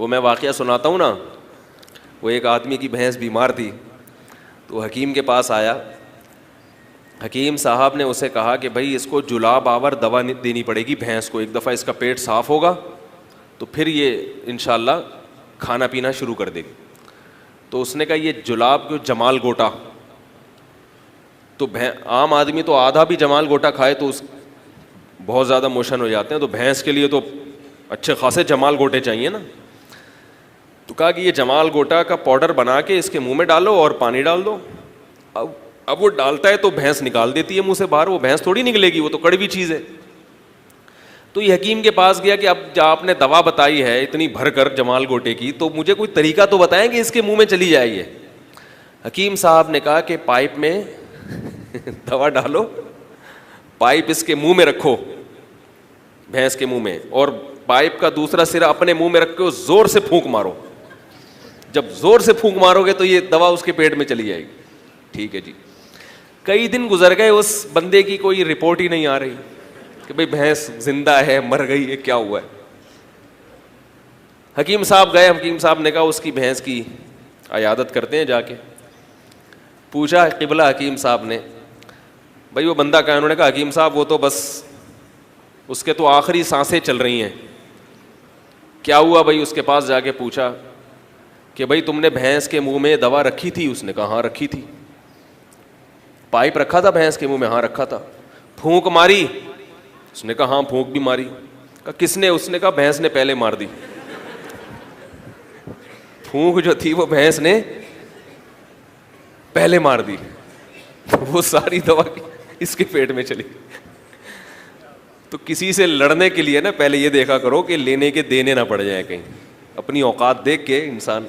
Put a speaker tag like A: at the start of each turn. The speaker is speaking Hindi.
A: वो मैं वाक़या सुनाता हूँ ना। वो एक आदमी की भैंस बीमार थी, तो हकीम के पास आया। हकीम साहब ने उसे कहा कि भाई इसको जुलाब आवर दवा देनी पड़ेगी भैंस को, एक दफ़ा इसका पेट साफ़ होगा तो फिर ये इंशाल्लाह खाना पीना शुरू कर देगी। तो उसने कहा ये जुलाब को जमाल गोटा, तो आम आदमी तो आधा भी जमाल गोटा खाए तो उस बहुत ज़्यादा मोशन हो जाते हैं, तो भैंस के लिए तो अच्छे खासे जमाल गोटे चाहिए ना। तो कहा कि ये जमाल गोटा का पाउडर बना के इसके मुंह में डालो और पानी डाल दो। अब वो डालता है तो भैंस निकाल देती है मुंह से बाहर, वो भैंस थोड़ी निकलेगी, वो तो कड़वी चीज़ है। तो ये हकीम के पास गया कि अब जब आपने दवा बताई है इतनी भर कर जमाल गोटे की, तो मुझे कोई तरीका तो बताएं कि इसके मुंह में चली जाए ये। हकीम साहब ने कहा कि पाइप में दवा डालो, पाइप इसके मुंह में रखो, भैंस के मुंह में, और पाइप का दूसरा सिरा अपने मुंह में रख के जोर से फूंक मारो। जब जोर से फूंक मारोगे तो ये दवा उसके पेट में चली जाएगी। ठीक है जी। कई दिन गुजर गए, उस बंदे की कोई रिपोर्ट ही नहीं आ रही कि भाई भैंस जिंदा है, मर गई है, क्या हुआ है। हकीम साहब गए, हकीम साहब ने कहा उसकी भैंस की अयादत करते हैं जाके। पूछा किबला हकीम साहब ने, भाई वो बंदा कहाँ है? उन्होंने कहा हकीम साहब वो तो बस उसके तो आखिरी सांसें चल रही हैं। क्या हुआ भाई? उसके पास जाके पूछा कि भाई तुमने भैंस के मुंह में दवा रखी थी? उसने कहा हाँ रखी थी। पाइप रखा था भैंस के मुंह में? हाँ रखा था। फूंक मारी? उसने कहा हाँ फूंक भी मारी। कहा किसने? उसने कहा भैंस ने पहले मार दी। फूंक जो थी वो भैंस ने पहले मार दी, वो सारी दवा इसके पेट में चली। तो किसी से लड़ने के लिए ना पहले ये देखा करो कि लेने के देने ना पड़ जाए कहीं। अपनी औकात देख के इंसान